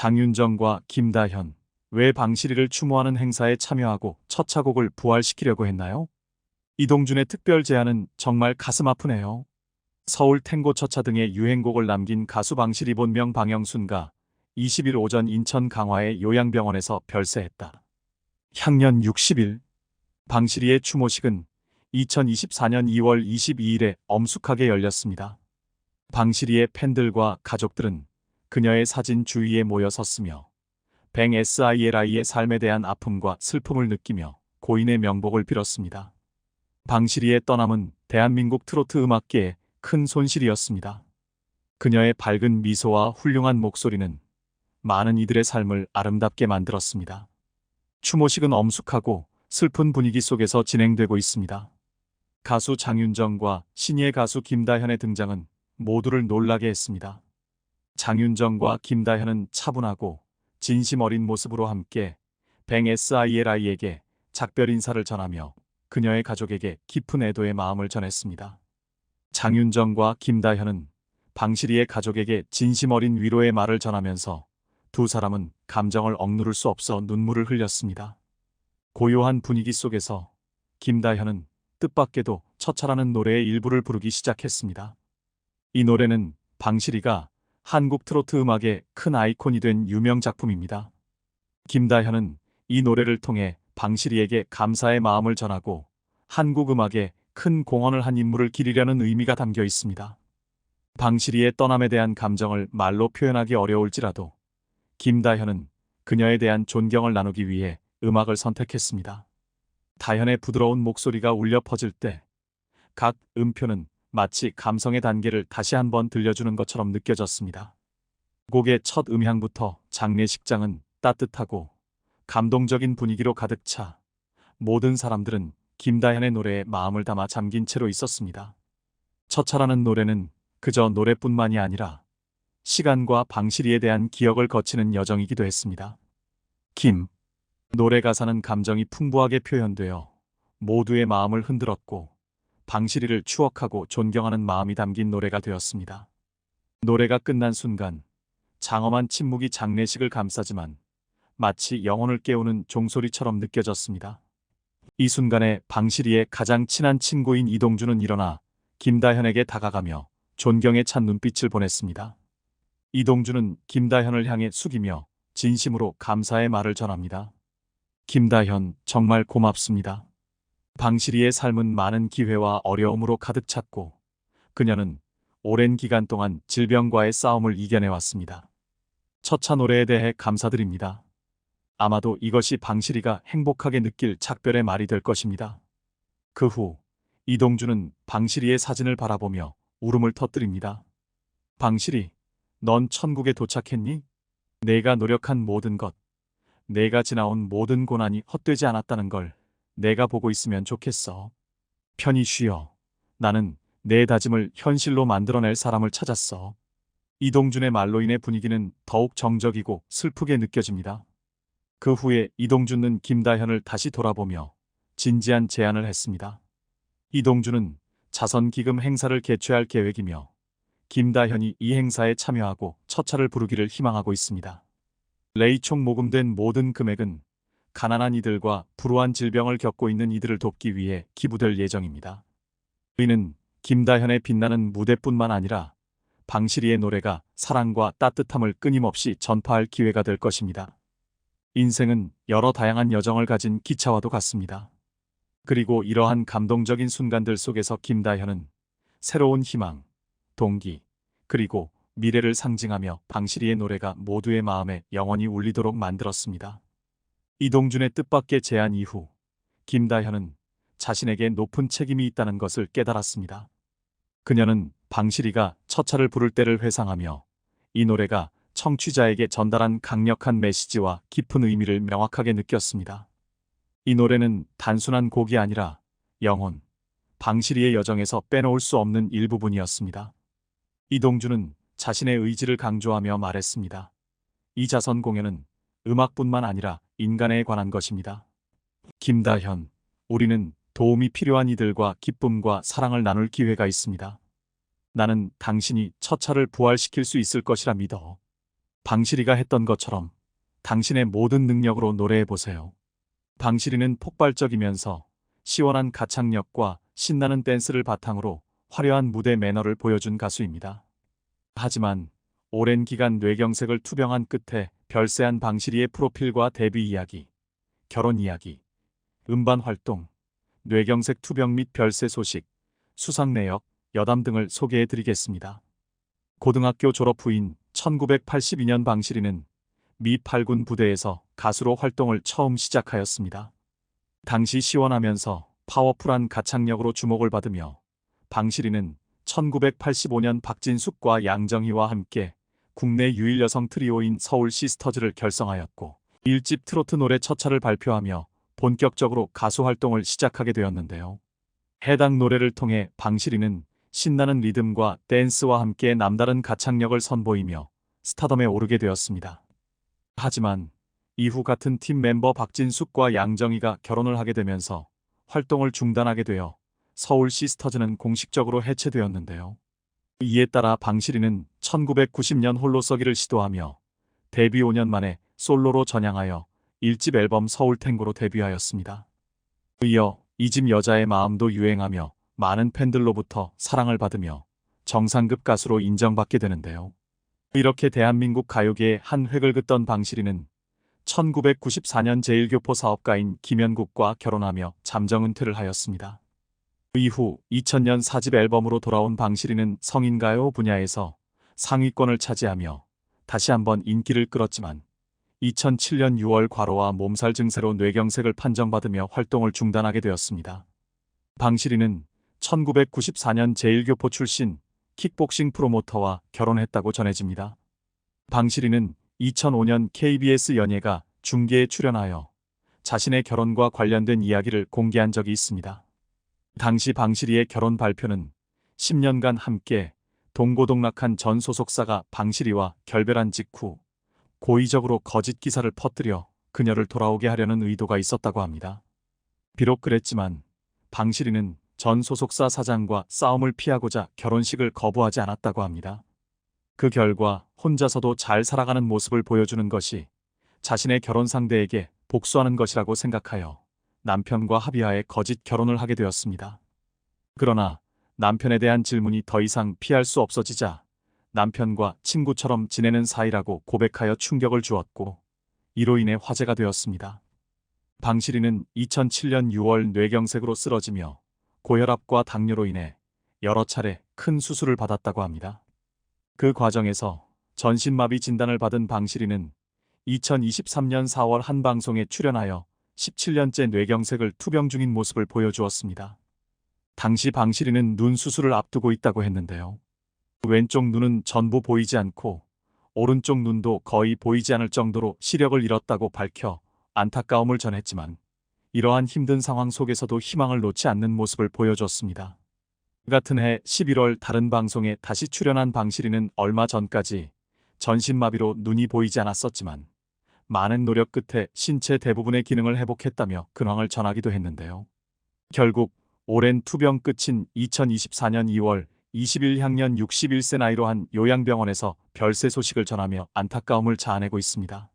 장윤정과 김다현, 왜 방실이를 추모하는 행사에 참여하고 첫 차곡을 부활시키려고 했나요? 이동준의 특별 제안은 정말 가슴 아프네요. 서울 탱고 첫차 등의 유행곡을 남긴 가수 방실이 본명 방영순가 20일 오전 인천 강화의 요양병원에서 별세했다. 향년 60일. 방실이의 추모식은 2024년 2월 22일에 엄숙하게 열렸습니다. 방실이의 팬들과 가족들은 그녀의 사진 주위에 모여 섰으며 뱅SILI의 삶에 대한 아픔과 슬픔을 느끼며 고인의 명복을 빌었습니다. 방실이의 떠남은 대한민국 트로트 음악계에 큰 손실이었습니다. 그녀의 밝은 미소와 훌륭한 목소리는 많은 이들의 삶을 아름답게 만들었습니다. 추모식은 엄숙하고 슬픈 분위기 속에서 진행되고 있습니다. 가수 장윤정과 신예 가수 김다현의 등장은 모두를 놀라게 했습니다. 장윤정과 김다현은 차분하고 진심 어린 모습으로 함께 뱅SILI에게 작별 인사를 전하며 그녀의 가족에게 깊은 애도의 마음을 전했습니다. 장윤정과 김다현은 방실이의 가족에게 진심 어린 위로의 말을 전하면서 두 사람은 감정을 억누를 수 없어 눈물을 흘렸습니다. 고요한 분위기 속에서 김다현은 뜻밖에도 첫차라는 노래의 일부를 부르기 시작했습니다. 이 노래는 방실이가 한국 트로트 음악의 큰 아이콘이 된 유명 작품입니다. 김다현은 이 노래를 통해 방실이에게 감사의 마음을 전하고 한국 음악에 큰 공헌을 한 인물을 기리려는 의미가 담겨 있습니다. 방실이의 떠남에 대한 감정을 말로 표현하기 어려울지라도 김다현은 그녀에 대한 존경을 나누기 위해 음악을 선택했습니다. 다현의 부드러운 목소리가 울려 퍼질 때 각 음표는 마치 감성의 단계를 다시 한번 들려주는 것처럼 느껴졌습니다. 곡의 첫 음향부터 장례식장은 따뜻하고 감동적인 분위기로 가득 차 모든 사람들은 김다현의 노래에 마음을 담아 잠긴 채로 있었습니다. 첫차라는 노래는 그저 노래뿐만이 아니라 시간과 방실이에 대한 기억을 거치는 여정이기도 했습니다. 노래 가사는 감정이 풍부하게 표현되어 모두의 마음을 흔들었고 방실이를 추억하고 존경하는 마음이 담긴 노래가 되었습니다. 노래가 끝난 순간 장엄한 침묵이 장례식을 감싸지만 마치 영혼을 깨우는 종소리처럼 느껴졌습니다. 이 순간에 방실이의 가장 친한 친구인 이동준은 일어나 김다현에게 다가가며 존경에 찬 눈빛을 보냈습니다. 이동준은 김다현을 향해 숙이며 진심으로 감사의 말을 전합니다. 김다현, 정말 고맙습니다. 방실이의 삶은 많은 기회와 어려움으로 가득 찼고 그녀는 오랜 기간 동안 질병과의 싸움을 이겨내왔습니다. 첫차 노래에 대해 감사드립니다. 아마도 이것이 방실이가 행복하게 느낄 작별의 말이 될 것입니다. 그 후 이동준은 방실이의 사진을 바라보며 울음을 터뜨립니다. 방실이, 넌 천국에 도착했니? 내가 노력한 모든 것, 내가 지나온 모든 고난이 헛되지 않았다는 걸 내가 보고 있으면 좋겠어. 편히 쉬어. 나는 내 다짐을 현실로 만들어낼 사람을 찾았어. 이동준의 말로 인해 분위기는 더욱 정적이고 슬프게 느껴집니다. 그 후에 이동준은 김다현을 다시 돌아보며 진지한 제안을 했습니다. 이동준은 자선기금 행사를 개최할 계획이며 김다현이 이 행사에 참여하고 첫차를 부르기를 희망하고 있습니다. 레이총 모금된 모든 금액은 가난한 이들과 불우한 질병을 겪고 있는 이들을 돕기 위해 기부될 예정입니다. 우리는 김다현의 빛나는 무대뿐만 아니라 방실이의 노래가 사랑과 따뜻함을 끊임없이 전파할 기회가 될 것입니다. 인생은 여러 다양한 여정을 가진 기차와도 같습니다. 그리고 이러한 감동적인 순간들 속에서 김다현은 새로운 희망, 동기, 그리고 미래를 상징하며 방실이의 노래가 모두의 마음에 영원히 울리도록 만들었습니다. 이동준의 뜻밖의 제안 이후 김다현은 자신에게 높은 책임이 있다는 것을 깨달았습니다. 그녀는 방실이가 첫차를 부를 때를 회상하며 이 노래가 청취자에게 전달한 강력한 메시지와 깊은 의미를 명확하게 느꼈습니다. 이 노래는 단순한 곡이 아니라 영혼, 방실이의 여정에서 빼놓을 수 없는 일부분이었습니다. 이동준은 자신의 의지를 강조하며 말했습니다. 이 자선 공연은 음악뿐만 아니라 인간에 관한 것입니다. 김다현, 우리는 도움이 필요한 이들과 기쁨과 사랑을 나눌 기회가 있습니다. 나는 당신이 첫차를 부활시킬 수 있을 것이라 믿어. 방실이가 했던 것처럼 당신의 모든 능력으로 노래해보세요. 방실이는 폭발적이면서 시원한 가창력과 신나는 댄스를 바탕으로 화려한 무대 매너를 보여준 가수입니다. 하지만 오랜 기간 뇌경색을 투병한 끝에 별세한 방실이의 프로필과 데뷔 이야기, 결혼 이야기, 음반 활동, 뇌경색 투병 및 별세 소식, 수상 내역, 여담 등을 소개해드리겠습니다. 고등학교 졸업 후인 1982년 방실이는 미 8군 부대에서 가수로 활동을 처음 시작하였습니다. 당시 시원하면서 파워풀한 가창력으로 주목을 받으며 방실이는 1985년 박진숙과 양정희와 함께 국내 유일 여성 트리오인 서울 시스터즈를 결성하였고 1집 트로트 노래 첫 차를 발표하며 본격적으로 가수 활동을 시작하게 되었는데요. 해당 노래를 통해 방실이는 신나는 리듬과 댄스와 함께 남다른 가창력을 선보이며 스타덤에 오르게 되었습니다. 하지만 이후 같은 팀 멤버 박진숙과 양정희가 결혼을 하게 되면서 활동을 중단하게 되어 서울 시스터즈는 공식적으로 해체되었는데요. 이에 따라 방실이는 1990년 홀로서기를 시도하며 데뷔 5년 만에 솔로로 전향하여 1집 앨범 서울탱고로 데뷔하였습니다. 이어 2집 여자의 마음도 유행하며 많은 팬들로부터 사랑을 받으며 정상급 가수로 인정받게 되는데요. 이렇게 대한민국 가요계에 한 획을 긋던 방실이는 1994년 제1교포 사업가인 김연국과 결혼하며 잠정 은퇴를 하였습니다. 이후 2000년 4집 앨범으로 돌아온 방실이는 성인가요 분야에서 상위권을 차지하며 다시 한번 인기를 끌었지만 2007년 6월 과로와 몸살 증세로 뇌경색을 판정받으며 활동을 중단하게 되었습니다. 방실이는 1994년 제1교포 출신 킥복싱 프로모터와 결혼했다고 전해집니다. 방실이는 2005년 KBS 연예가 중계에 출연하여 자신의 결혼과 관련된 이야기를 공개한 적이 있습니다. 당시 방실이의 결혼 발표는 10년간 함께 동고동락한 전 소속사가 방실이와 결별한 직후 고의적으로 거짓 기사를 퍼뜨려 그녀를 돌아오게 하려는 의도가 있었다고 합니다. 비록 그랬지만 방실이는 전 소속사 사장과 싸움을 피하고자 결혼식을 거부하지 않았다고 합니다. 그 결과 혼자서도 잘 살아가는 모습을 보여주는 것이 자신의 결혼 상대에게 복수하는 것이라고 생각하여 남편과 합의하에 거짓 결혼을 하게 되었습니다. 그러나 남편에 대한 질문이 더 이상 피할 수 없어지자 남편과 친구처럼 지내는 사이라고 고백하여 충격을 주었고 이로 인해 화제가 되었습니다. 방실이는 2007년 6월 뇌경색으로 쓰러지며 고혈압과 당뇨로 인해 여러 차례 큰 수술을 받았다고 합니다. 그 과정에서 전신마비 진단을 받은 방실이는 2023년 4월 한 방송에 출연하여 17년째 뇌경색을 투병 중인 모습을 보여주었습니다. 당시 방실이는 눈 수술을 앞두고 있다고 했는데요. 왼쪽 눈은 전부 보이지 않고 오른쪽 눈도 거의 보이지 않을 정도로 시력을 잃었다고 밝혀 안타까움을 전했지만 이러한 힘든 상황 속에서도 희망을 놓지 않는 모습을 보여줬습니다. 같은 해 11월 다른 방송에 다시 출연한 방실이는 얼마 전까지 전신마비로 눈이 보이지 않았었지만 많은 노력 끝에 신체 대부분의 기능을 회복했다며 근황을 전하기도 했는데요. 결국 오랜 투병 끝인 2024년 2월 20일 향년 61세 나이로 한 요양병원에서 별세 소식을 전하며 안타까움을 자아내고 있습니다.